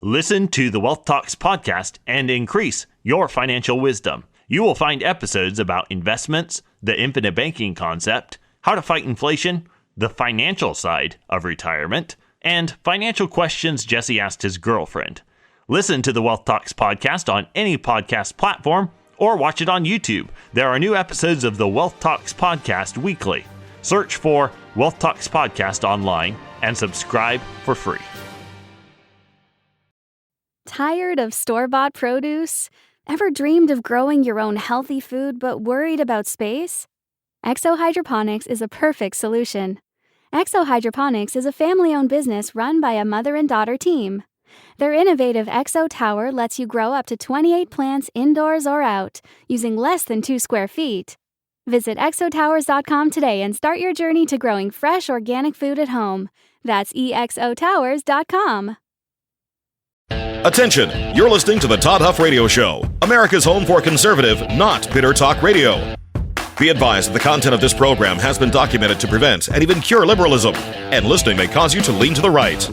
Listen to the Wealth Talks podcast and increase your financial wisdom. You will find episodes about investments, the infinite banking concept, how to fight inflation, the financial side of retirement, and financial questions Jesse asked his girlfriend. Listen to the Wealth Talks podcast on any podcast platform or watch it on YouTube. There are new episodes of the Wealth Talks podcast weekly. Search for Wealth Talks podcast online and subscribe for free. Tired of store-bought produce? Ever dreamed of growing your own healthy food but worried about space? Exo Hydroponics is a perfect solution. Exo Hydroponics is a family-owned business run by a mother and daughter team. Their innovative Exo Tower lets you grow up to 28 plants indoors or out, using less than 2 square feet. Visit exotowers.com today and start your journey to growing fresh organic food at home. That's exotowers.com. Attention, you're listening to the Todd Huff Radio Show, America's home for conservative, not bitter talk radio. Be advised that the content of this program has been documented to prevent and even cure liberalism, and listening may cause you to lean to the right.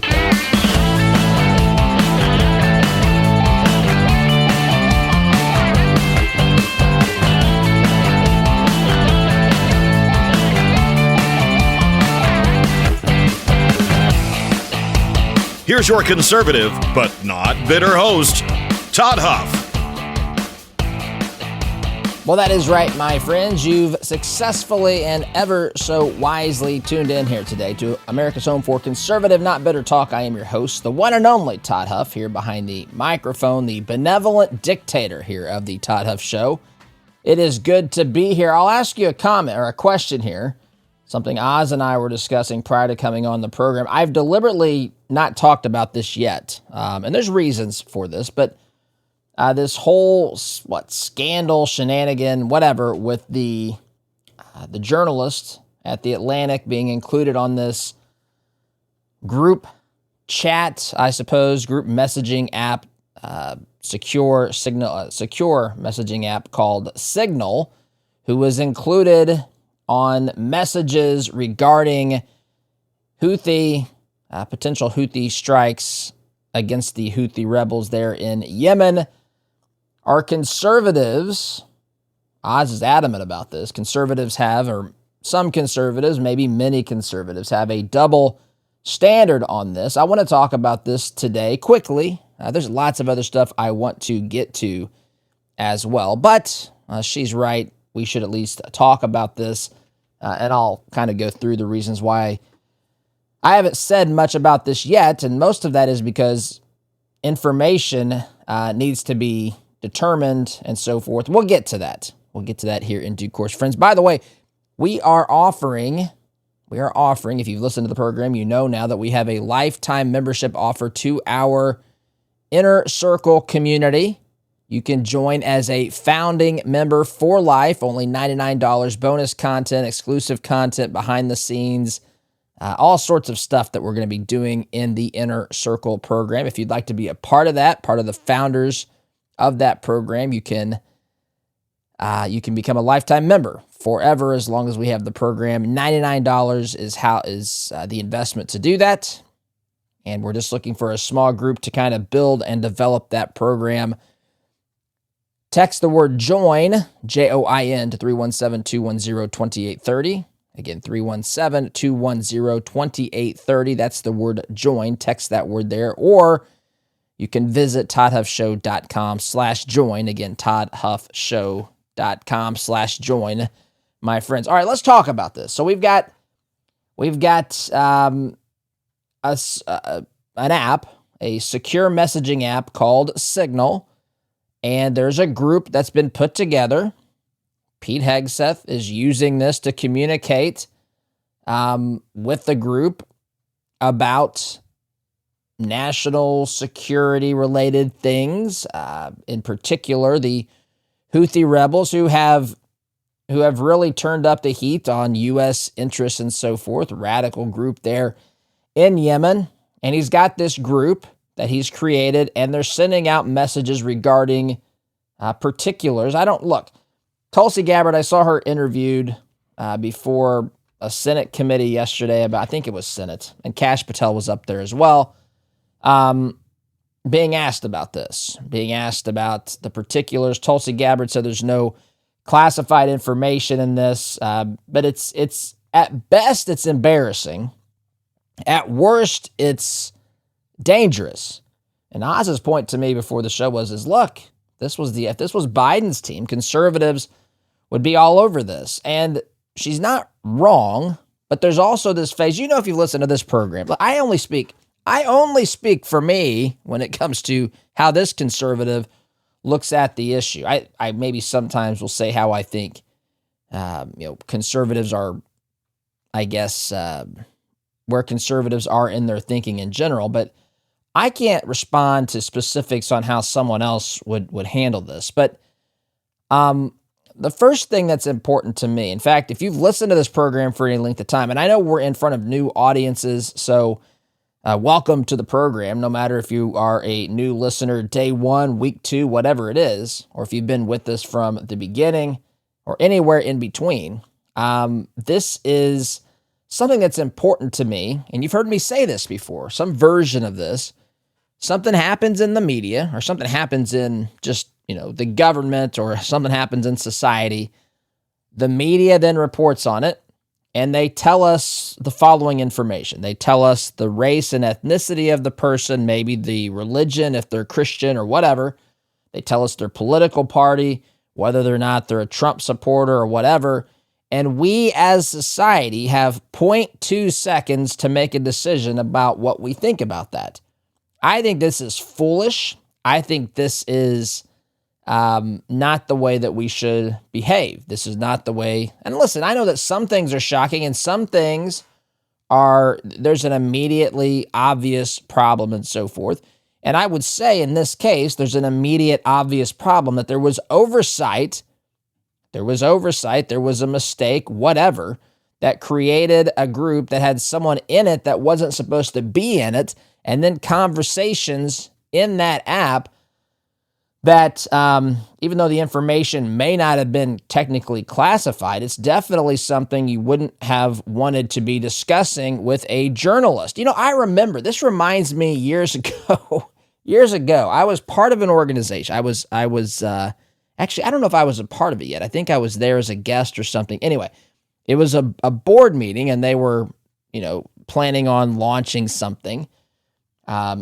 Here's your conservative, but not bitter host, Todd Huff. Well, that is right, my friends. You've successfully and ever so wisely tuned in here today to America's home for conservative, not bitter talk. I am your host, the one and only Todd Huff, here behind the microphone, the benevolent dictator here of the Todd Huff Show. It is good to be here. I'll ask you a comment or a question here, something Oz and I were discussing prior to coming on the program. I've deliberately not talked about this yet, and there's reasons for this, but this whole, scandal, shenanigan, whatever, with the journalist at The Atlantic being included on this group chat, I suppose, group messaging app, secure messaging app called Signal, who was included on messages regarding potential Houthi strikes against the Houthi rebels there in Yemen. Our conservatives, Oz is adamant about this, some conservatives, maybe many conservatives, have a double standard on this. I want to talk about this today quickly. There's lots of other stuff I want to get to as well, but she's right. We should at least talk about this, and I'll kind of go through the reasons why I haven't said much about this yet, and most of that is because information needs to be determined and so forth. We'll get to that. We'll get to that here in due course, friends. By the way, we are offering, if you've listened to the program, you know now that we have a lifetime membership offer to our Inner Circle community. You can join as a founding member for life, only $99, bonus content, exclusive content, behind the scenes, all sorts of stuff that we're going to be doing in the Inner Circle program. If you'd like to be a part of that, part of the founders of that program, you can become a lifetime member forever as long as we have the program. $99 is the investment to do that. And we're just looking for a small group to kind of build and develop that program. Text the word JOIN, JOIN, to 317-210-2830. Again, 317-210-2830. That's the word JOIN. Text that word there. Or you can visit toddhuffshow.com/join. Again, toddhuffshow.com/join, my friends. All right, let's talk about this. So we've got an app, a secure messaging app called Signal, and there's a group that's been put together. Pete Hegseth is using this to communicate with the group about national security related things, in particular the Houthi rebels who have really turned up the heat on U.S. interests and so forth, radical group there in Yemen. And he's got this group that he's created, and they're sending out messages regarding particulars. Tulsi Gabbard, I saw her interviewed before a Senate committee yesterday I think it was Senate, and Kash Patel was up there as well. being asked about this, being asked about the particulars. Tulsi Gabbard said there's no classified information in this, but it's at best it's embarrassing. At worst, it's dangerous. And Oz's point to me before the show was look, if this was Biden's team, conservatives would be all over this. And she's not wrong, but there's also this phase. You know, if you listen to this program, I only speak for me when it comes to how this conservative looks at the issue. I maybe sometimes will say how I think, conservatives are, I guess, where conservatives are in their thinking in general, but I can't respond to specifics on how someone else would handle this. But the first thing that's important to me, in fact, if you've listened to this program for any length of time, and I know we're in front of new audiences, so welcome to the program, no matter if you are a new listener, day 1, week 2, whatever it is, or if you've been with us from the beginning or anywhere in between. This is something that's important to me, and you've heard me say this before, some version of this. Something happens in the media, or something happens in just, the government, or something happens in society. The media then reports on it, and they tell us the following information. They tell us the race and ethnicity of the person, maybe the religion, if they're Christian or whatever. They tell us their political party, whether or not they're a Trump supporter or whatever. And we as society have 0.2 seconds to make a decision about what we think about that. I think this is foolish. I think this is not the way that we should behave. This is not the way. And listen, I know that some things are shocking and some things there's an immediately obvious problem and so forth. And I would say in this case, there's an immediate obvious problem that there was oversight. There was a mistake, whatever, that created a group that had someone in it that wasn't supposed to be in it, and then conversations in that app that, even though the information may not have been technically classified, it's definitely something you wouldn't have wanted to be discussing with a journalist. I remember, this reminds me years ago, I was part of an organization. Actually, I don't know if I was a part of it yet. I think I was there as a guest or something. Anyway, it was a board meeting, and they were, planning on launching something.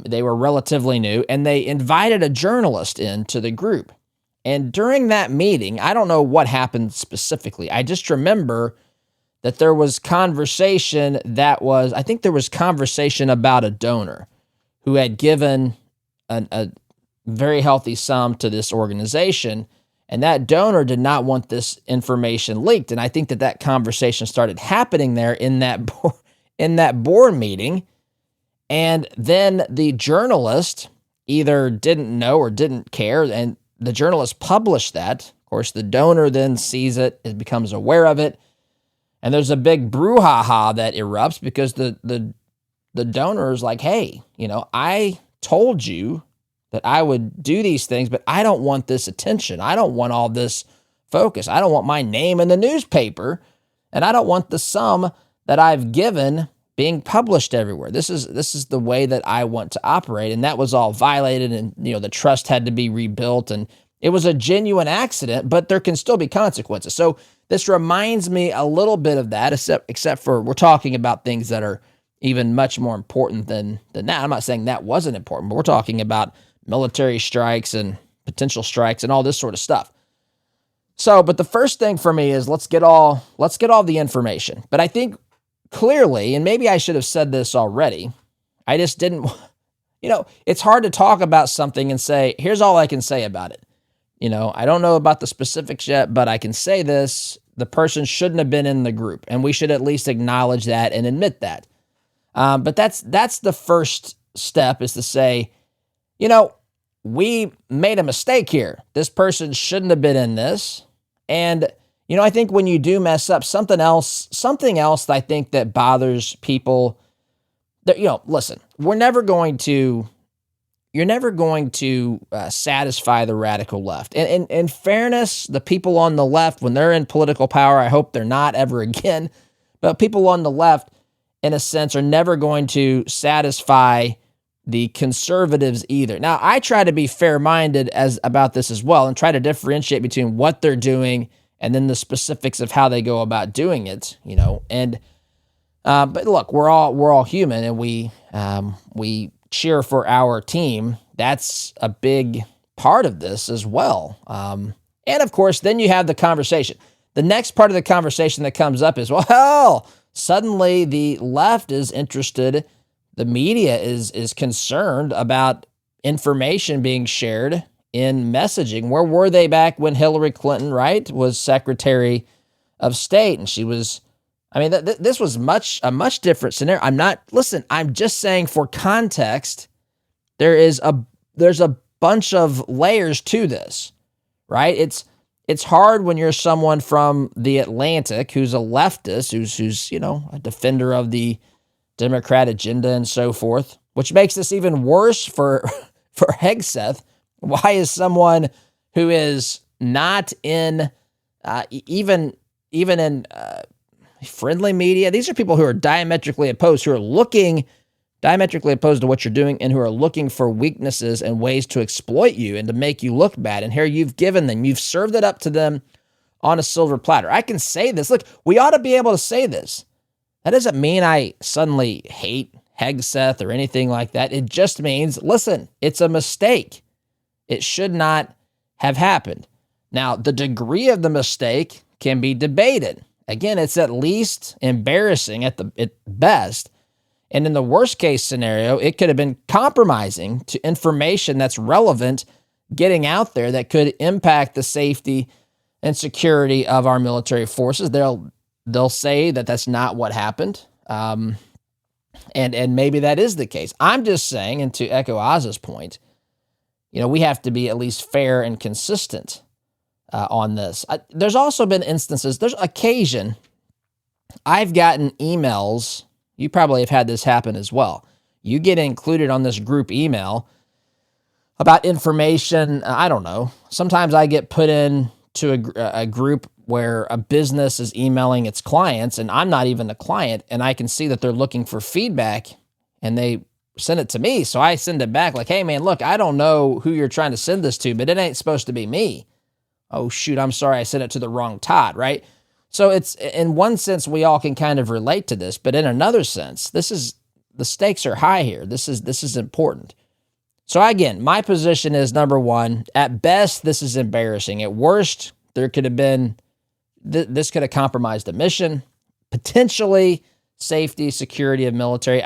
They were relatively new, and they invited a journalist into the group. And during that meeting, I don't know what happened specifically. I just remember that there was conversation about a donor who had given a very healthy sum to this organization. And that donor did not want this information leaked. And I think that conversation started happening there in that board meeting. And then the journalist either didn't know or didn't care, and the journalist published that. Of course, the donor then sees it, becomes aware of it, and there's a big brouhaha that erupts because the donor is like, hey, I told you that I would do these things, but I don't want this attention. I don't want all this focus. I don't want my name in the newspaper, and I don't want the sum that I've given being published everywhere. This is the way that I want to operate, and that was all violated, and the trust had to be rebuilt, and it was a genuine accident, but there can still be consequences. So this reminds me a little bit of that, except for we're talking about things that are even much more important than that. I'm not saying that wasn't important, but we're talking about military strikes and potential strikes and all this sort of stuff. So, but the first thing for me is let's get all the information. But I think clearly, and maybe I should have said this already, I just didn't, it's hard to talk about something and say, here's all I can say about it. I don't know about the specifics yet, but I can say this, the person shouldn't have been in the group, and we should at least acknowledge that and admit that. But that's the first step, is to say, we made a mistake here. This person shouldn't have been in this. And, I think when you do mess up, something else that I think that bothers people, that, listen, you're never going to satisfy the radical left. And in fairness, the people on the left, when they're in political power, I hope they're not ever again, but people on the left, in a sense, are never going to satisfy the conservatives either. Now, I try to be fair-minded about this as well and try to differentiate between what they're doing and then the specifics of how they go about doing it, but look, we're all human, and we cheer for our team. That's a big part of this as well. And of course, then you have the conversation. The next part of the conversation that comes up is, well, suddenly the left is interested. The media is concerned about information being shared in messaging. Where were they back when Hillary Clinton, right, was Secretary of State? And she was, this was a much different scenario. I'm just saying for context, there's a bunch of layers to this, right? It's hard when you're someone from the Atlantic who's a leftist, who's a defender of the Democrat agenda and so forth, which makes this even worse for Hegseth. Why is someone who is not in even in friendly media? These are people who are diametrically opposed, who are looking diametrically opposed to what you're doing, and who are looking for weaknesses and ways to exploit you and to make you look bad. And here you've served it up to them on a silver platter. I can say this. Look, we ought to be able to say this. That doesn't mean I suddenly hate Hegseth or anything like that. It just means, listen, it's a mistake. It should not have happened. Now, the degree of the mistake can be debated. Again, it's at least embarrassing at best. And in the worst case scenario, it could have been compromising to information that's relevant getting out there that could impact the safety and security of our military forces. They'll say that that's not what happened. And maybe that is the case. I'm just saying, and to echo Oz's point, we have to be at least fair and consistent on this. There's also been instances, there's occasion, I've gotten emails. You probably have had this happen as well. You get included on this group email about information. I don't know. Sometimes I get put in to a group where a business is emailing its clients, and I'm not even the client, and I can see that they're looking for feedback, and they send it to me. So I send it back like, hey, man, look, I don't know who you're trying to send this to, but it ain't supposed to be me. Oh, shoot, I'm sorry, I sent it to the wrong Todd, right? So it's, in one sense, we all can kind of relate to this, but in another sense, the stakes are high here. This is important. So again, my position is, number one, at best, this is embarrassing. At worst, there could have been, this could have compromised the mission, potentially safety, security of military.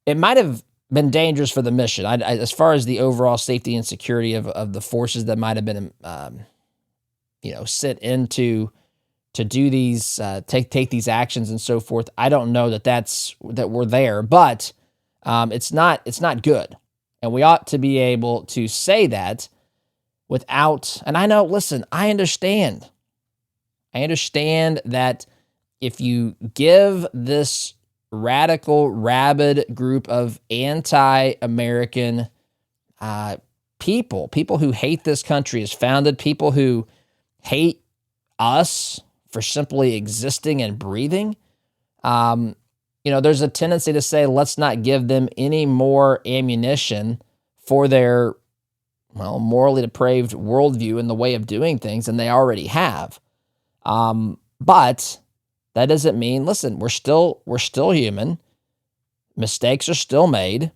It might have been dangerous for the mission. As far as the overall safety and security of the forces that might have been, sent into to do these, take these actions and so forth. I don't know that we're there, but it's not good. And we ought to be able to say that without, and I know, listen, I understand that if you give this radical, rabid group of anti-American people who hate this country as founded, people who hate us for simply existing and breathing, there's a tendency to say, let's not give them any more ammunition for their, morally depraved worldview and the way of doing things than they already have. But that doesn't mean, listen, we're still human. Mistakes are still made.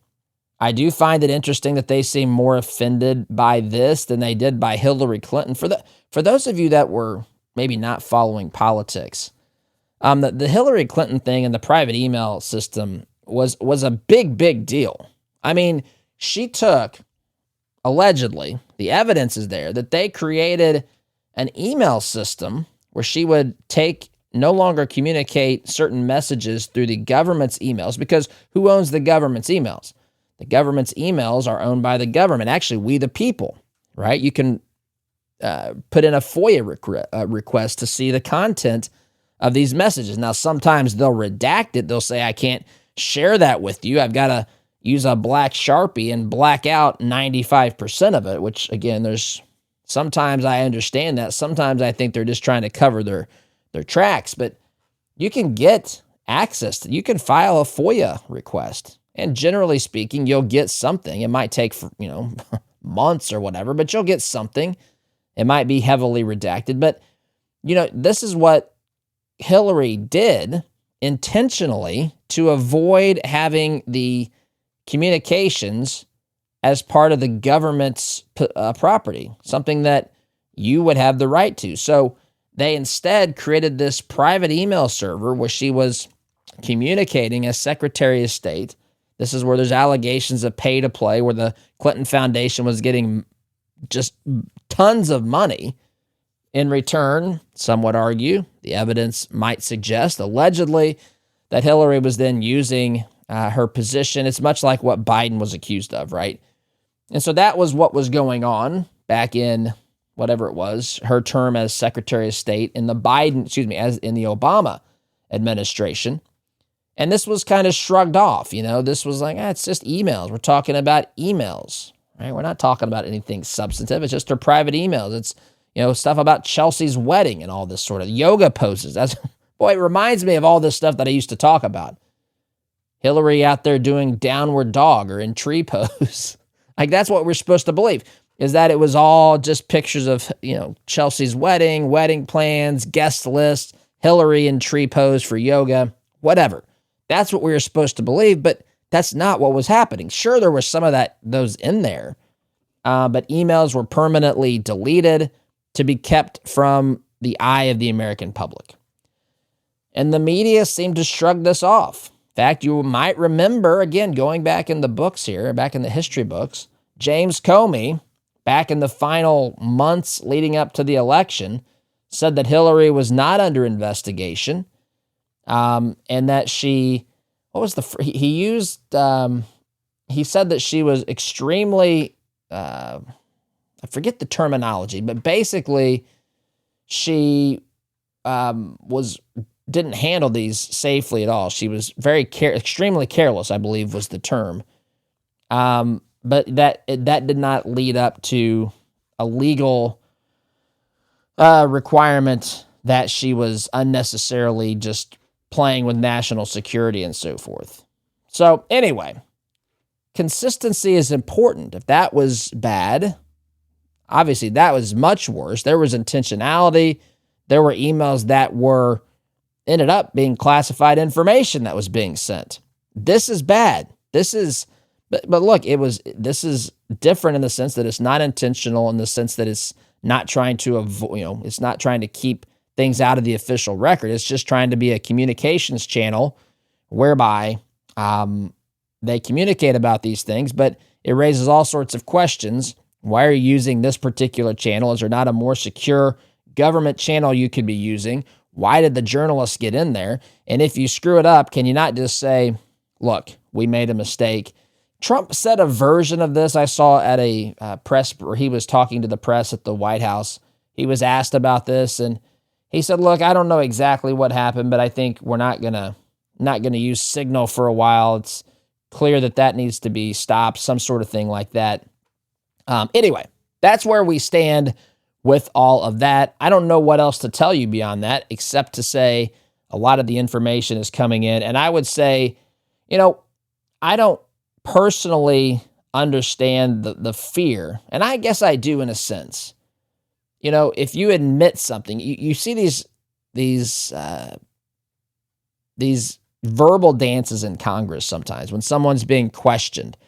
I do find it interesting that they seem more offended by this than they did by Hillary Clinton. For those of you that were maybe not following politics, the Hillary Clinton thing and the private email system was a big deal. I mean, she took, allegedly, the evidence is there, that they created an email system where she would no longer communicate certain messages through the government's emails, because who owns the government's emails? The government's emails are owned by the government. Actually, we the people, right? You can put in a FOIA request to see the content of these messages. Now, sometimes they'll redact it. They'll say, I can't share that with you. I've got to use a black Sharpie and black out 95% of it, which, again, sometimes I understand that. Sometimes I think they're just trying to cover their tracks. But you can get access you can file a FOIA request And generally speaking, you'll get something. It might take, months or whatever, but you'll get something. It might be heavily redacted. But, this is what Hillary did intentionally to avoid having the communications as part of the government's property, something that you would have the right to. So they instead created this private email server where she was communicating as Secretary of State. This is where there's allegations of pay to play, where the Clinton Foundation was getting just tons of money in return. Some would argue, the evidence might suggest, allegedly, that Hillary was then using her position. It's much like what Biden was accused of, right? And so that was what was going on back in whatever it was, her term as Secretary of State in the as in the Obama administration. And this was kind of shrugged off. This was like, it's just emails. We're talking about emails, right? We're not talking about anything substantive. It's just her private emails. It's, stuff about Chelsea's wedding and all this sort of yoga poses. It reminds me of all this stuff that I used to talk about. Hillary out there doing downward dog or in tree pose. Like, that's what we're supposed to believe, is that it was all just pictures of, Chelsea's wedding plans, guest list, Hillary in tree pose for yoga, whatever. That's what we were supposed to believe, but that's not what was happening. Sure, there was some of those in there, but emails were permanently deleted to be kept from the eye of the American public. And the media seemed to shrug this off. In fact, you might remember, again, going back in the books here, back in the history books, James Comey, back in the final months leading up to the election, said that Hillary was not under investigation, and that he said that she was extremely, I forget the terminology, but basically she didn't handle these safely at all. She was extremely careless, I believe was the term. But that did not lead up to a legal requirement that she was unnecessarily just playing with national security and so forth. So anyway, consistency is important. If that was bad, obviously that was much worse. There was intentionality. There were emails that ended up being classified information that was being sent. This is bad. But look, this is different in the sense that it's not intentional, in the sense that it's not trying to avoid, it's not trying to keep things out of the official record. It's just trying to be a communications channel whereby they communicate about these things, but it raises all sorts of questions. Why are you using this particular channel? Is there not a more secure government channel you could be using? Why did the journalists get in there? And if you screw it up, can you not just say, look, we made a mistake? Trump said a version of this I saw at a press where he was talking to the press at the White House. He was asked about this, and he said, look, I don't know exactly what happened, but I think we're not gonna use Signal for a while. It's clear that needs to be stopped, some sort of thing like that. Anyway, that's where we stand with all of that. I don't know what else to tell you beyond that, except to say a lot of the information is coming in. And I would say, I don't personally understand the fear, and I guess I do in a sense. If you admit something, you see these verbal dances in Congress sometimes when someone's being questioned.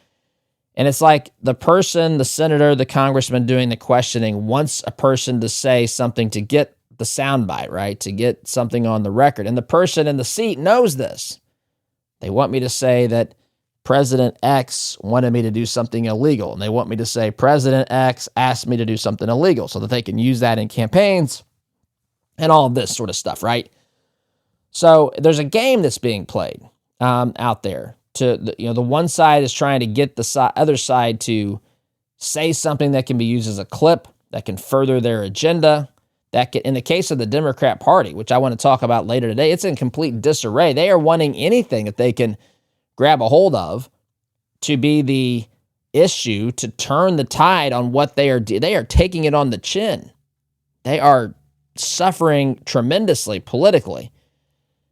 And it's like the person, the senator, the congressman doing the questioning wants a person to say something to get the soundbite, right? To get something on the record. And the person in the seat knows this. They want me to say that President X wanted me to do something illegal. And they want me to say President X asked me to do something illegal so that they can use that in campaigns and all of this sort of stuff, right? So there's a game that's being played out there. The one side is trying to get the other side to say something that can be used as a clip that can further their agenda. In the case of the Democrat Party, which I want to talk about later today, it's in complete disarray. They are wanting anything that they can grab a hold of to be the issue to turn the tide on what they are taking it on the chin. They are suffering tremendously politically.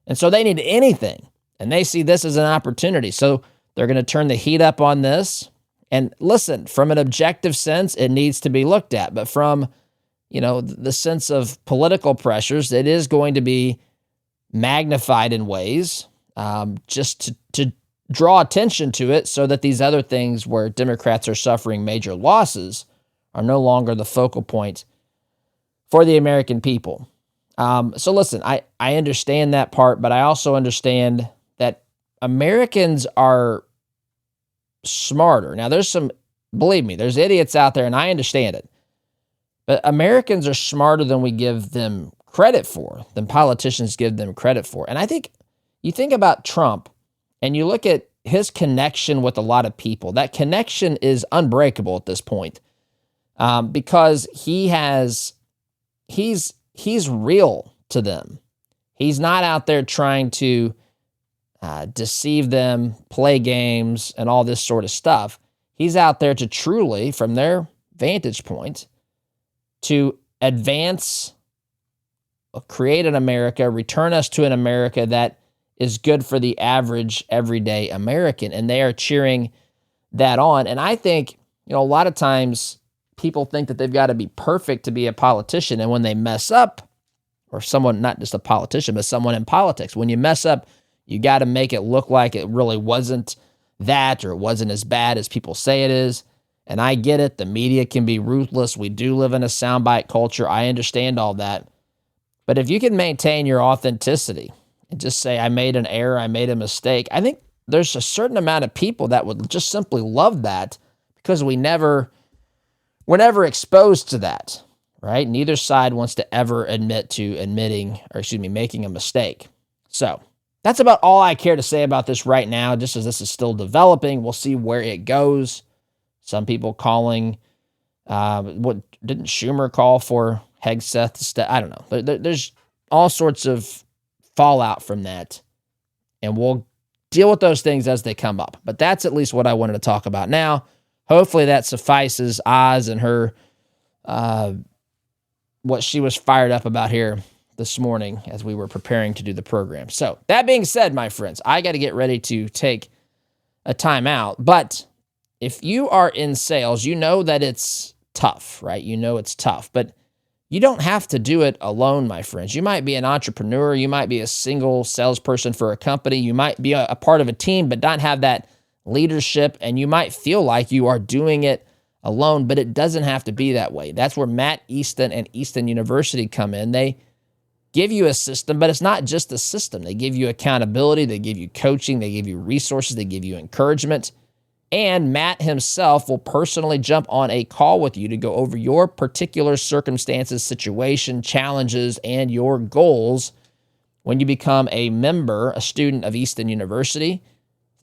And so they need anything. And they see this as an opportunity. So They're going to turn the heat up on this. And listen, from an objective sense, it needs to be looked at. But from, the sense of political pressures, it is going to be magnified in ways just to draw attention to it so that these other things where Democrats are suffering major losses are no longer the focal point for the American people. So listen, I understand that part, but I also understand that Americans are smarter. Now, believe me, there's idiots out there, and I understand it. But Americans are smarter than we give them credit for, than politicians give them credit for. And I think you think about Trump, and you look at his connection with a lot of people. That connection is unbreakable at this point because he's real to them. He's not out there trying to deceive them, play games, and all this sort of stuff. He's out there to truly, from their vantage point, to advance, create an America, return us to an America that is good for the average, everyday American. And they are cheering that on. And I think, a lot of times people think that they've got to be perfect to be a politician. And when they mess up, or someone, not just a politician, but someone in politics, when you mess up, you got to make it look like it really wasn't that, or it wasn't as bad as people say it is. And I get it. The media can be ruthless. We do live in a soundbite culture. I understand all that. But if you can maintain your authenticity and just say, I made an error, I made a mistake, I think there's a certain amount of people that would just simply love that because we're never exposed to that, right? Neither side wants to ever admit to making a mistake. So that's about all I care to say about this right now, just as this is still developing. We'll see where it goes. Some people calling, what didn't Schumer call for Hegseth? I don't know. There's all sorts of fallout from that, and we'll deal with those things as they come up. But that's at least what I wanted to talk about now. Hopefully that suffices Oz and her, what she was fired up about here this morning as we were preparing to do the program. So that being said, my friends, I got to get ready to take a timeout. But if you are in sales, you know that it's tough, right? You know it's tough, but you don't have to do it alone, my friends. You might be an entrepreneur. You might be a single salesperson for a company. You might be a part of a team, but not have that leadership. And you might feel like you are doing it alone, but it doesn't have to be that way. That's where Matt Easton and Easton University come in. They give you a system, but it's not just a system. They give you accountability. They give you coaching. They give you resources. They give you encouragement. And Matt himself will personally jump on a call with you to go over your particular circumstances, situation, challenges, and your goals when you become a member, a student of Easton University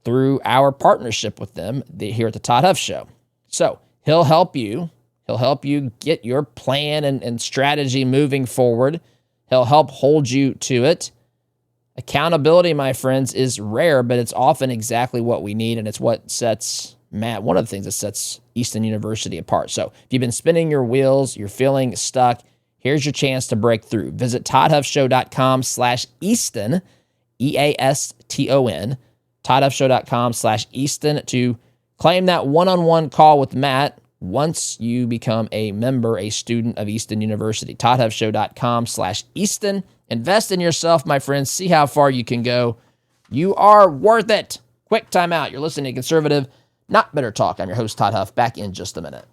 through our partnership with them here at the Todd Huff Show. So he'll help you. He'll help you get your plan and strategy moving forward. He'll help hold you to it. Accountability, my friends, is rare, but it's often exactly what we need, and it's what sets one of the things that sets Easton University apart. So if you've been spinning your wheels, you're feeling stuck, here's your chance to break through. Visit toddhuffshow.com/Easton, EASTON, toddhuffshow.com/Easton to claim that one-on-one call with Matt once you become a member, a student of Easton University. toddhuffshow.com/Easton. Invest in yourself, my friends. See how far you can go. You are worth it. Quick timeout. You're listening to Conservative, Not Bitter Talk. I'm your host, Todd Huff. Back in just a minute.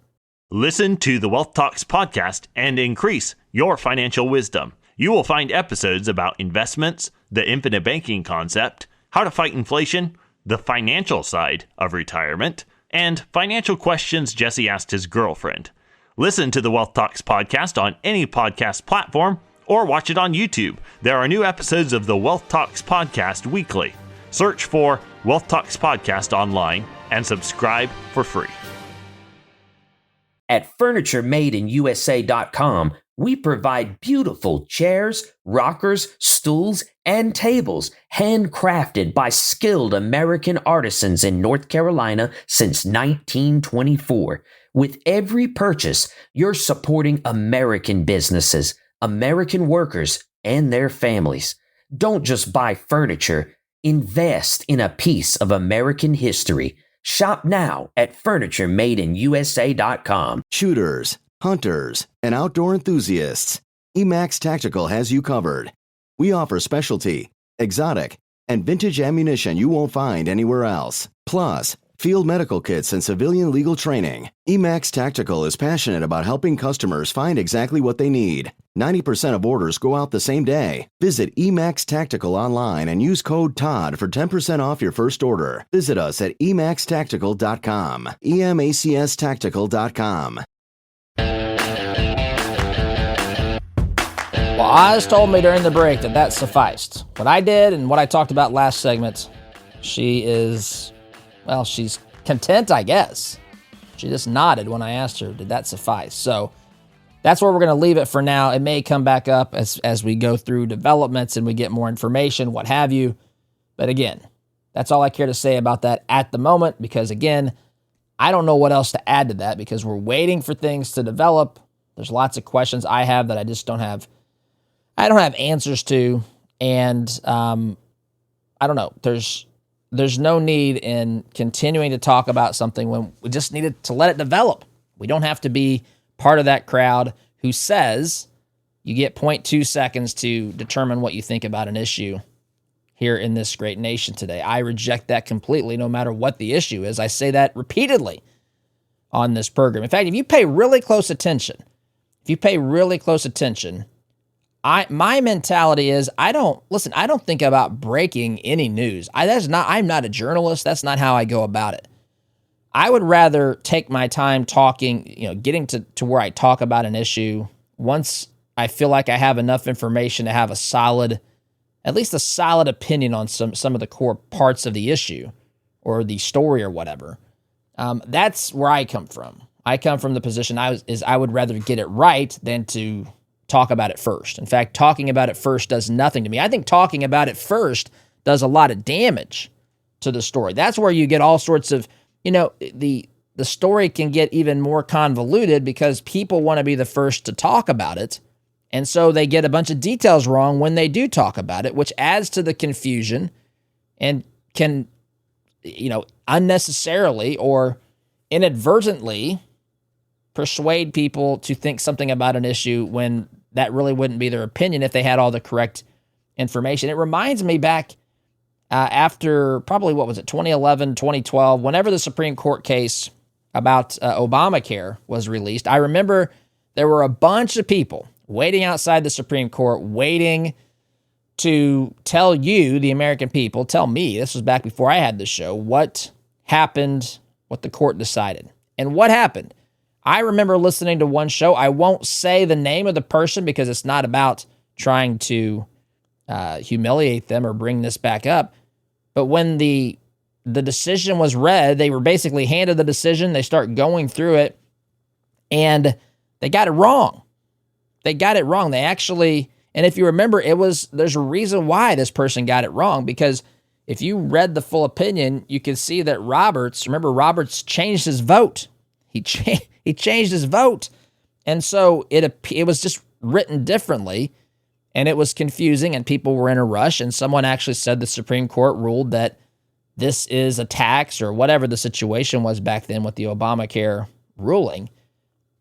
Listen to the Wealth Talks podcast and increase your financial wisdom. You will find episodes about investments, the infinite banking concept, how to fight inflation, the financial side of retirement, and financial questions Jesse asked his girlfriend. Listen to the Wealth Talks podcast on any podcast platform or watch it on YouTube. There are new episodes of the Wealth Talks podcast weekly. Search for Wealth Talks podcast online and subscribe for free. At FurnitureMadeInUSA.com, we provide beautiful chairs, rockers, stools, and tables handcrafted by skilled American artisans in North Carolina since 1924. With every purchase, you're supporting American businesses, American workers, and their families. Don't just buy furniture, Invest in a piece of American history. Shop now at FurnitureMadeInUSA.com. Shooters, hunters, and outdoor enthusiasts, Emax Tactical has you covered. We offer specialty, exotic, and vintage ammunition you won't find anywhere else. Plus, field medical kits and civilian legal training. Emax Tactical is passionate about helping customers find exactly what they need. 90% of orders go out the same day. Visit Emax Tactical online and use code TODD for 10% off your first order. Visit us at emaxtactical.com. EMACStactical.com. Well, Oz told me during the break that sufficed. What I did and what I talked about last segment, she's content, I guess. She just nodded when I asked her, did that suffice? So that's where we're going to leave it for now. It may come back up as we go through developments and we get more information, what have you. But again, that's all I care to say about that at the moment, because again, I don't know what else to add to that because we're waiting for things to develop. There's lots of questions I have that I just don't have. I don't have answers to, and I don't know. There's no need in continuing to talk about something when we just needed to let it develop. We don't have to be part of that crowd who says you get 0.2 seconds to determine what you think about an issue here in this great nation today. I reject that completely, no matter what the issue is. I say that repeatedly on this program. In fact, if you pay really close attention, my mentality is I don't think about breaking any news. I'm not a journalist. That's not how I go about it. I would rather take my time talking, getting to where I talk about an issue once I feel like I have enough information to have at least a solid opinion on some of the core parts of the issue or the story or whatever. That's where I come from. I come from the position I would rather get it right than to talk about it first. In fact, talking about it first does nothing to me. I think talking about it first does a lot of damage to the story. That's where you get all sorts of, the story can get even more convoluted because people want to be the first to talk about it. And so they get a bunch of details wrong when they do talk about it, which adds to the confusion and can, unnecessarily or inadvertently persuade people to think something about an issue when that really wouldn't be their opinion if they had all the correct information. It reminds me back after probably, 2011, 2012, whenever the Supreme Court case about Obamacare was released, I remember there were a bunch of people waiting outside the Supreme Court, waiting to tell you, the American people, tell me, this was back before I had the show, what happened, what the court decided. And what happened? I remember listening to one show. I won't say the name of the person because it's not about trying to humiliate them or bring this back up. But when the decision was read, they were basically handed the decision. They start going through it, and they got it wrong. They actually, and if you remember, there's a reason why this person got it wrong, because if you read the full opinion, you can see that Roberts changed his vote. He changed his vote. And so it was just written differently, and it was confusing, and people were in a rush, and someone actually said the Supreme Court ruled that this is a tax or whatever the situation was back then with the Obamacare ruling.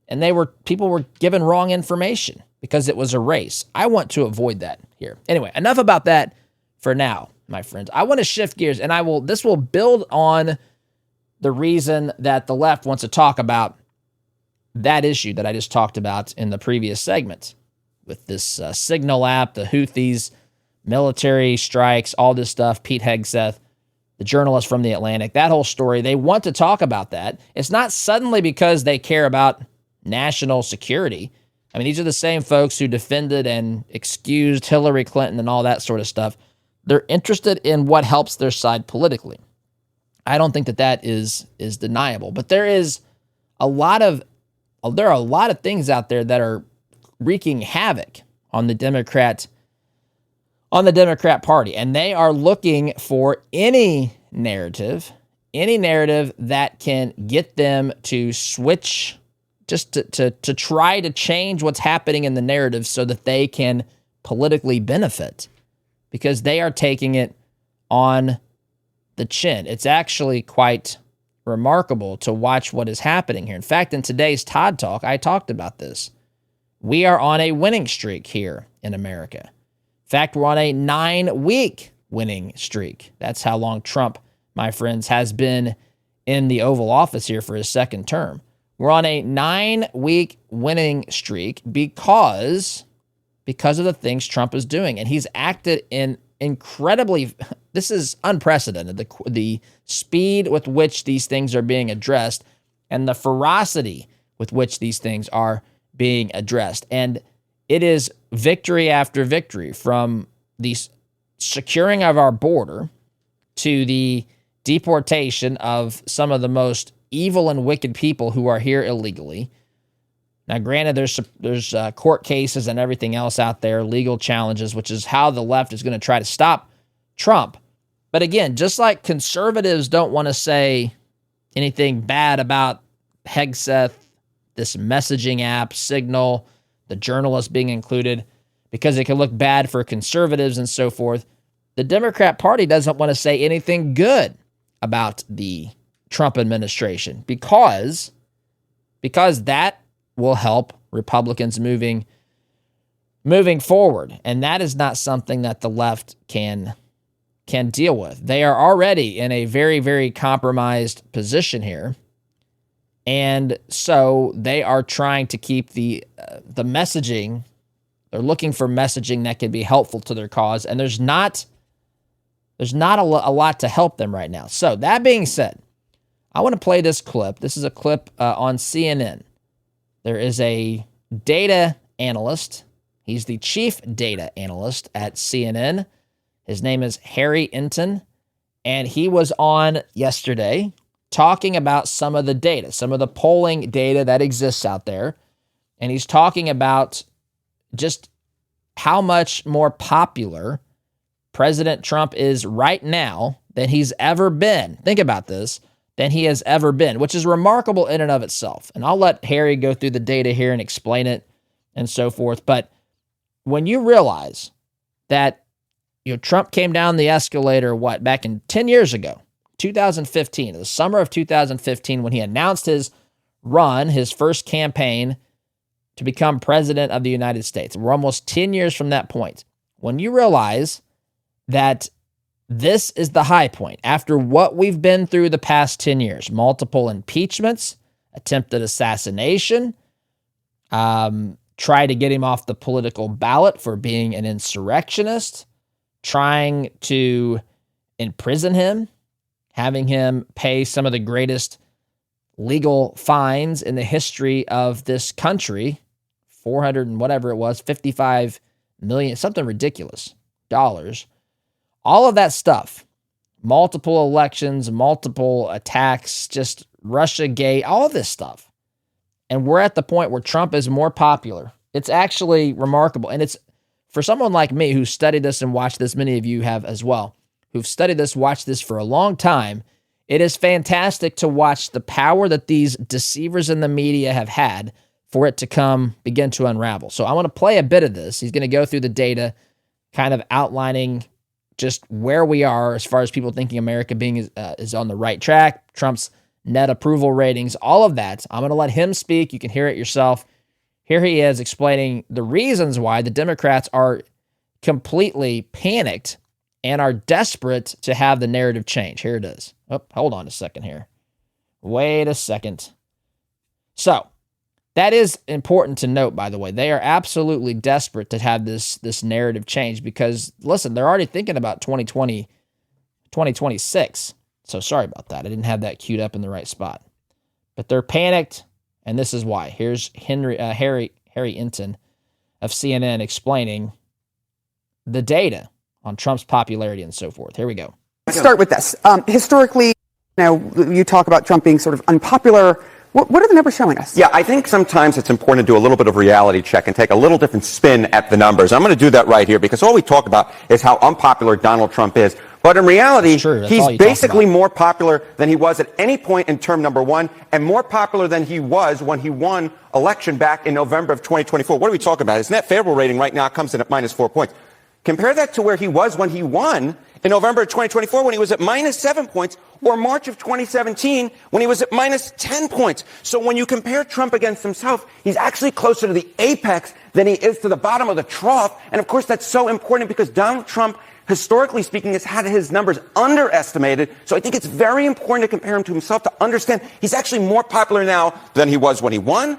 And people were given wrong information because it was a race. I want to avoid that here. Anyway, enough about that for now, my friends. I want to shift gears, and this will build on the reason that the left wants to talk about that issue that I just talked about in the previous segment with this Signal app, the Houthis, military strikes, all this stuff, Pete Hegseth, the journalist from The Atlantic, that whole story. They want to talk about that. It's not suddenly because they care about national security. I mean, these are the same folks who defended and excused Hillary Clinton and all that sort of stuff. They're interested in what helps their side politically. I don't think that is deniable, but there are a lot of things out there that are wreaking havoc on the Democrat Party, and they are looking for any narrative that can get them to switch, just to try to change what's happening in the narrative so that they can politically benefit, because they are taking it on the chin. It's actually quite remarkable to watch what is happening here. In fact, in today's Todd Talk, I talked about this. We are on a winning streak here in America. In fact, we're on a 9-week winning streak. That's how long Trump, my friends, has been in the Oval Office here for his second term. We're on a 9-week winning streak because of the things Trump is doing. And he's acted in incredibly, this is unprecedented, the speed with which these things are being addressed and the ferocity with which these things are being addressed. And it is victory after victory, from the securing of our border to the deportation of some of the most evil and wicked people who are here illegally. Now, granted, there's court cases and everything else out there, legal challenges, which is how the left is going to try to stop Trump. But again, just like conservatives don't want to say anything bad about Hegseth, this messaging app, Signal, the journalists being included, because it can look bad for conservatives and so forth, the Democrat Party doesn't want to say anything good about the Trump administration because that will help Republicans moving forward. And that is not something that the left can deal with. They are already in a very, very compromised position here. And so they are trying to keep the messaging. They're looking for messaging that can be helpful to their cause. And there's not a lot to help them right now. So that being said, I want to play this clip. This is a clip on CNN. There is a data analyst. He's the chief data analyst at CNN. His name is Harry Enton, and he was on yesterday talking about some of the data, some of the polling data that exists out there, and he's talking about just how much more popular President Trump is right now than he's ever been. Think about this. Than he has ever been, which is remarkable in and of itself. And I'll let Harry go through the data here and explain it and so forth. But when you realize that Trump came down the escalator, back in 10 years ago, 2015, the summer of 2015, when he announced his first campaign to become president of the United States. We're almost 10 years from that point. When you realize that this is the high point after what we've been through the past 10 years, multiple impeachments, attempted assassination, try to get him off the political ballot for being an insurrectionist, trying to imprison him, having him pay some of the greatest legal fines in the history of this country, 400 and whatever it was, 55 million, something ridiculous, dollars. All of that stuff, multiple elections, multiple attacks, just Russiagate, all of this stuff. And we're at the point where Trump is more popular. It's actually remarkable. And it's for someone like me who studied this and watched this, many of you have as well, who've studied this, watched this for a long time, it is fantastic to watch the power that these deceivers in the media have had for it to begin to unravel. So I want to play a bit of this. He's going to go through the data, kind of outlining just where we are as far as people thinking America is on the right track, Trump's net approval ratings, all of that. I'm going to let him speak. You can hear it yourself. Here he is explaining the reasons why the Democrats are completely panicked and are desperate to have the narrative change. Here it is. Oh, hold on a second here. Wait a second. So, that is important to note, by the way. They are absolutely desperate to have this narrative change because, listen, they're already thinking about 2026. So sorry about that. I didn't have that queued up in the right spot. But they're panicked, and this is why. Here's Harry Enton of CNN explaining the data on Trump's popularity and so forth. Here we go. Let's start with this. Historically, you talk about Trump being sort of unpopular. What are the numbers showing us? Yeah, I think sometimes it's important to do a little bit of reality check and take a little different spin at the numbers. I'm going to do that right here because all we talk about is how unpopular Donald Trump is. But in reality, he's basically more popular than he was at any point in term number one and more popular than he was when he won election back in November of 2024. What are we talking about? His net favorable rating right now comes in at -4 points. Compare that to where he was when he won in November of 2024 when he was at minus 7 points, or March of 2017 when he was at minus 10 points. So when you compare Trump against himself, he's actually closer to the apex than he is to the bottom of the trough. And of course, that's so important because Donald Trump, historically speaking, has had his numbers underestimated. So I think it's very important to compare him to himself to understand he's actually more popular now than he was when he won,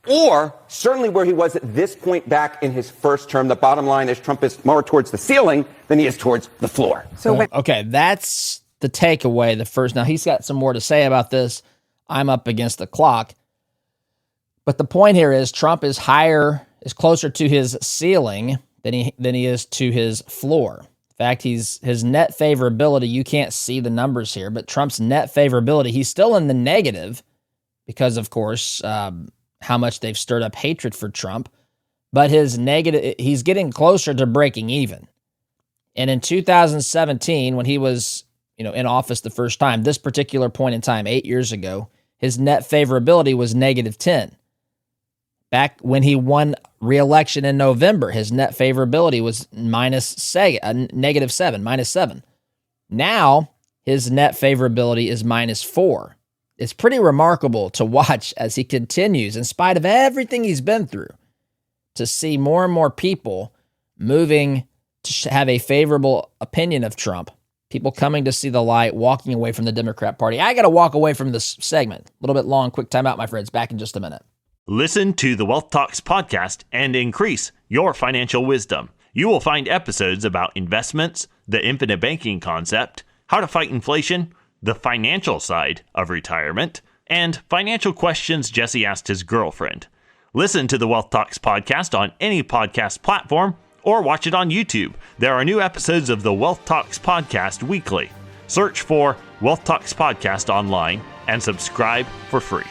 or certainly where he was at this point back in his first term. The bottom line is Trump is more towards the ceiling than he is towards the floor. So okay, that's the takeaway. The first. Now he's got some more to say about this. I'm up against the clock. But the point here is Trump is closer to his ceiling than he is to his floor. In fact, his net favorability, you can't see the numbers here, but Trump's net favorability, he's still in the negative because, of course, how much they've stirred up hatred for Trump. But his negative, he's getting closer to breaking even. And in 2017, when he was in office the first time, this particular point in time, 8 years ago, his net favorability was negative 10. Back when he won re-election in November, his net favorability was negative 7, minus 7. Now, his net favorability is minus 4. It's pretty remarkable to watch as he continues, in spite of everything he's been through, to see more and more people moving to have a favorable opinion of Trump. People coming to see the light, walking away from the Democrat Party. I got to walk away from this segment. A little bit long, quick timeout, my friends. Back in just a minute. Listen to the Wealth Talks podcast and increase your financial wisdom. You will find episodes about investments, the infinite banking concept, how to fight inflation, the financial side of retirement, and financial questions Jesse asked his girlfriend. Listen to the Wealth Talks podcast on any podcast platform or watch it on YouTube. There are new episodes of the Wealth Talks podcast weekly. Search for Wealth Talks podcast online and subscribe for free.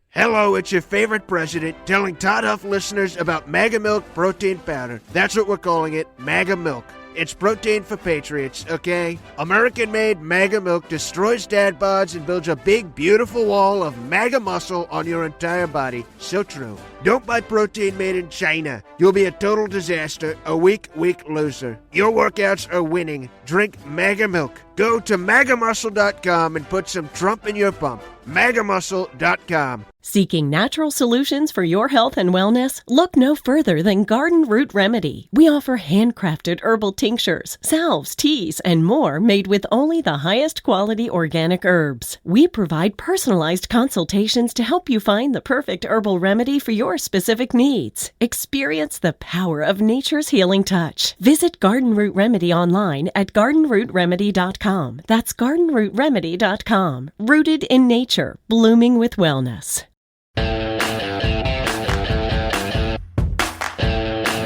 Hello, it's your favorite president telling Todd Huff listeners about Mega Milk Protein Powder. That's what we're calling it, Mega Milk. It's protein for patriots, okay? American-made Mega Milk destroys dad bods and builds a big, beautiful wall of mega muscle on your entire body. So true. Don't buy protein made in China. You'll be a total disaster, a weak loser. Your workouts are winning. Drink Mega Milk. Go to magamuscle.com and put some Trump in your pump. magamuscle.com. Seeking natural solutions for your health and wellness? Look no further than Garden Root Remedy. We offer handcrafted herbal tinctures, salves, teas, and more made with only the highest quality organic herbs. We provide personalized consultations to help you find the perfect herbal remedy for your specific needs. Experience the power of nature's healing touch. Visit Garden Root Remedy online at gardenrootremedy.com. That's gardenrootremedy.com. Rooted in nature, blooming with wellness.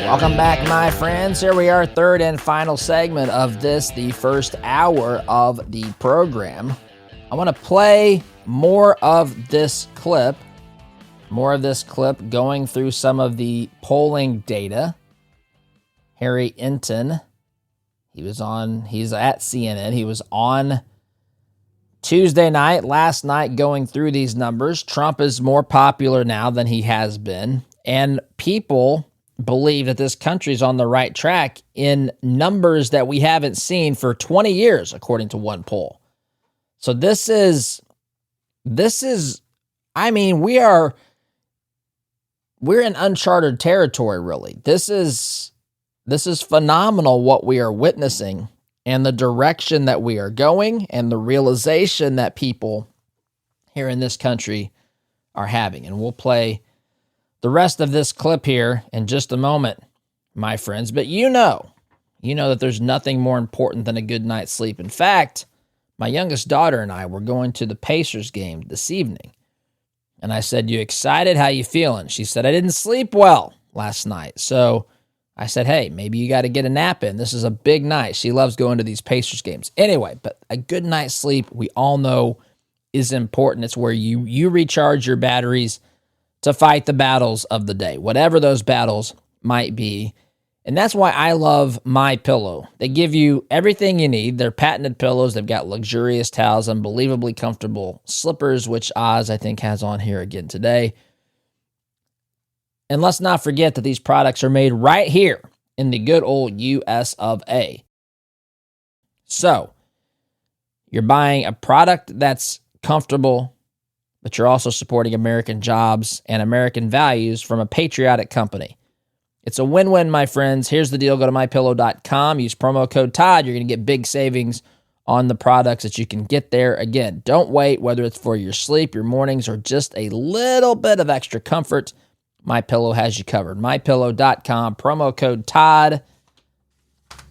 Welcome back, my friends. Here we are, third and final segment of this, the first hour of the program. I want to play more of this clip going through some of the polling data. Harry Enton, he's at CNN. He was on Tuesday night, last night, going through these numbers. Trump is more popular now than he has been, and people believe that this country is on the right track in numbers that we haven't seen for 20 years, according to one poll. So this is, I mean, we're in uncharted territory, really. This is phenomenal what we are witnessing and the direction that we are going and the realization that people here in this country are having. And we'll play the rest of this clip here in just a moment, my friends. But you know that there's nothing more important than a good night's sleep. In fact, my youngest daughter and I were going to the Pacers game this evening. And I said, "You excited? How you feeling?" She said, "I didn't sleep well last night." So I said, "Hey, maybe you got to get a nap in. This is a big night." She loves going to these Pacers games. Anyway, but a good night's sleep, we all know, is important. It's where you recharge your batteries to fight the battles of the day, whatever those battles might be. And that's why I love MyPillow. They give you everything you need. They're patented pillows. They've got luxurious towels, unbelievably comfortable slippers, which Oz, I think, has on here again today. And let's not forget that these products are made right here in the good old US of A. So you're buying a product that's comfortable, but you're also supporting American jobs and American values from a patriotic company. It's a win-win, my friends. Here's the deal. Go to mypillow.com. Use promo code Todd. You're going to get big savings on the products that you can get there. Again, don't wait, whether it's for your sleep, your mornings, or just a little bit of extra comfort. MyPillow has you covered. MyPillow.com. Promo code Todd.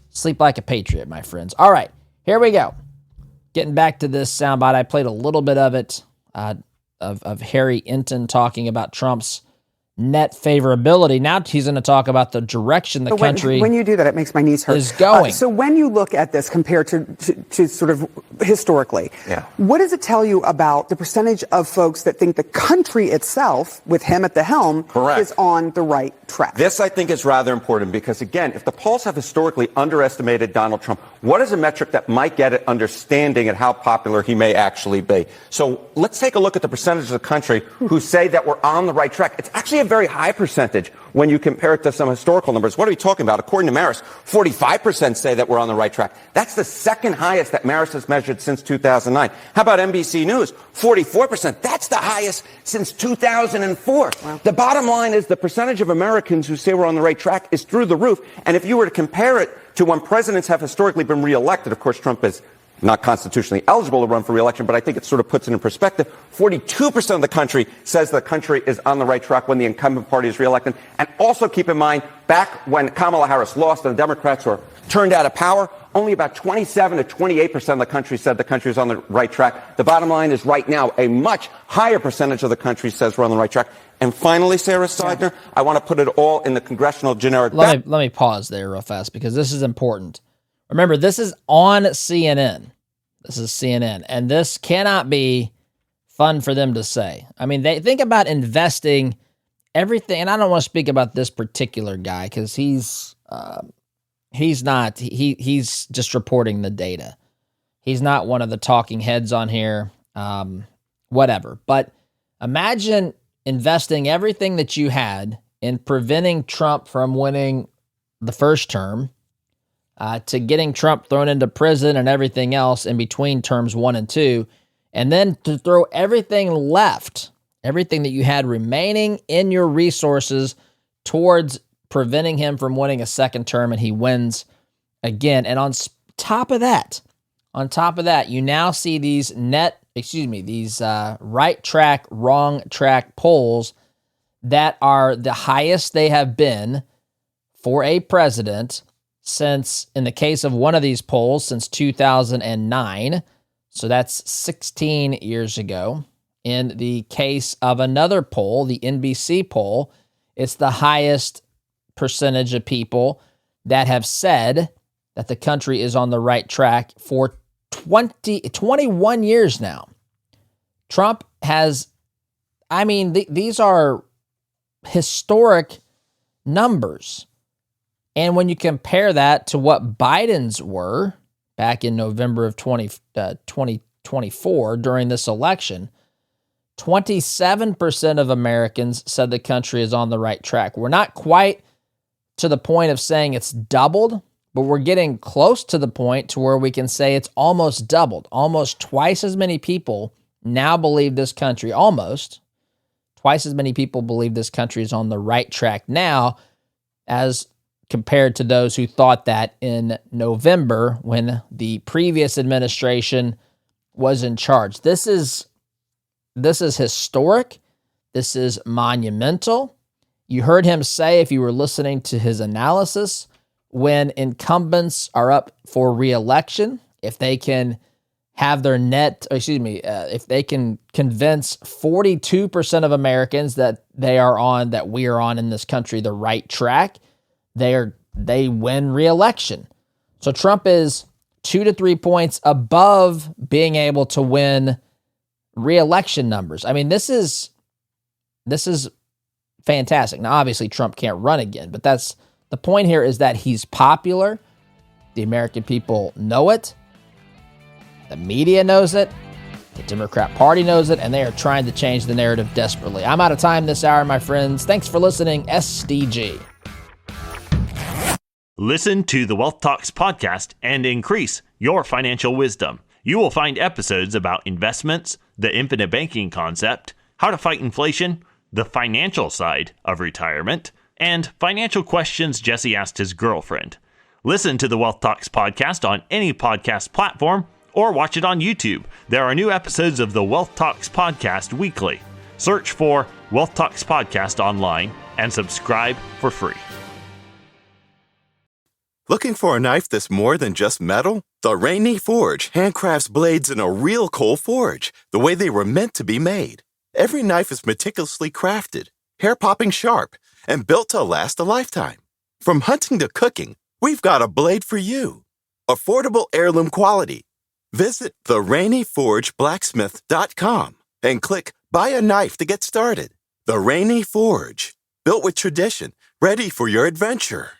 Sleep like a patriot, my friends. All right, here we go. Getting back to this soundbite, I played a little bit of it, of Harry Enton talking about Trump's net favorability. Now he's going to talk about the direction the country when you do that, it makes my knees hurt. Is going. So when you look at this compared to sort of historically, what does it tell you about the percentage of folks that think the country itself, with him at the helm, is on the right track? This, I think, is rather important because, again, if the polls have historically underestimated Donald Trump, what is a metric that might get at understanding at how popular he may actually be? So let's take a look at the percentage of the country who say that we're on the right track. It's actually a very high percentage when you compare it to some historical numbers. What are we talking about? According to Marist, 45% say that we're on the right track. That's the second highest that Marist has measured since 2009. How about NBC News? 44%. That's the highest since 2004. Wow. The bottom line is the percentage of Americans who say we're on the right track is through the roof. And if you were to compare it to when presidents have historically been reelected, of course, Trump is not constitutionally eligible to run for re-election, but I think it sort of puts it in perspective. 42% of the country says the country is on the right track when the incumbent party is reelected. And also keep in mind, back when Kamala Harris lost and the Democrats were turned out of power, only about 27 to 28% of the country said the country is on the right track. The bottom line is right now, a much higher percentage of the country says we're on the right track. And finally, Sarah Seidner, I want to put it all in the congressional generic. Let me pause there real fast because this is important. Remember, this is on CNN. This is CNN. And this cannot be fun for them to say. I mean, they think about investing everything. And I don't want to speak about this particular guy because he's just reporting the data. He's not one of the talking heads on here, whatever. But imagine investing everything that you had in preventing Trump from winning the first term, to getting Trump thrown into prison and everything else in between terms 1 and 2, and then to throw everything left, everything that you had remaining in your resources towards preventing him from winning a second term and he wins again. And on top of that, you now see these right track, wrong track polls that are the highest they have been for a president since, in the case of one of these polls, since 2009. So that's 16 years ago. In the case of another poll, the NBC poll, it's the highest percentage of people that have said that the country is on the right track for 21 years now. Trump has, these are historic numbers. And when you compare that to what Biden's were back in November of 2024 during this election, 27% of Americans said the country is on the right track. We're not quite to the point of saying it's doubled, but we're getting close to the point to where we can say it's almost doubled. Almost twice as many people now believe this country, almost twice as many people believe this country is on the right track now as compared to those who thought that in November when the previous administration was in charge. This is historic. This is monumental. You heard him say, if you were listening to his analysis, when incumbents are up for re-election, if they can have their if they can convince 42% of Americans that we are on in this country the right track, they win re-election. So Trump is 2 to 3 points above being able to win re-election numbers. I mean, this is fantastic. Now, obviously, Trump can't run again, but that's the point here, is that he's popular. The American people know it. The media knows it. The Democrat Party knows it, and they are trying to change the narrative desperately. I'm out of time this hour, my friends. Thanks for listening. SDG. Listen to the Wealth Talks podcast and increase your financial wisdom. You will find episodes about investments, the infinite banking concept, how to fight inflation, the financial side of retirement, and financial questions Jesse asked his girlfriend. Listen to the Wealth Talks podcast on any podcast platform or watch it on YouTube. There are new episodes of the Wealth Talks podcast weekly. Search for Wealth Talks podcast online and subscribe for free. Looking for a knife that's more than just metal? The Rainy Forge handcrafts blades in a real coal forge, the way they were meant to be made. Every knife is meticulously crafted, hair-popping sharp, and built to last a lifetime. From hunting to cooking, we've got a blade for you. Affordable heirloom quality. Visit therainyforgeblacksmith.com and click Buy a Knife to get started. The Rainy Forge, built with tradition, ready for your adventure.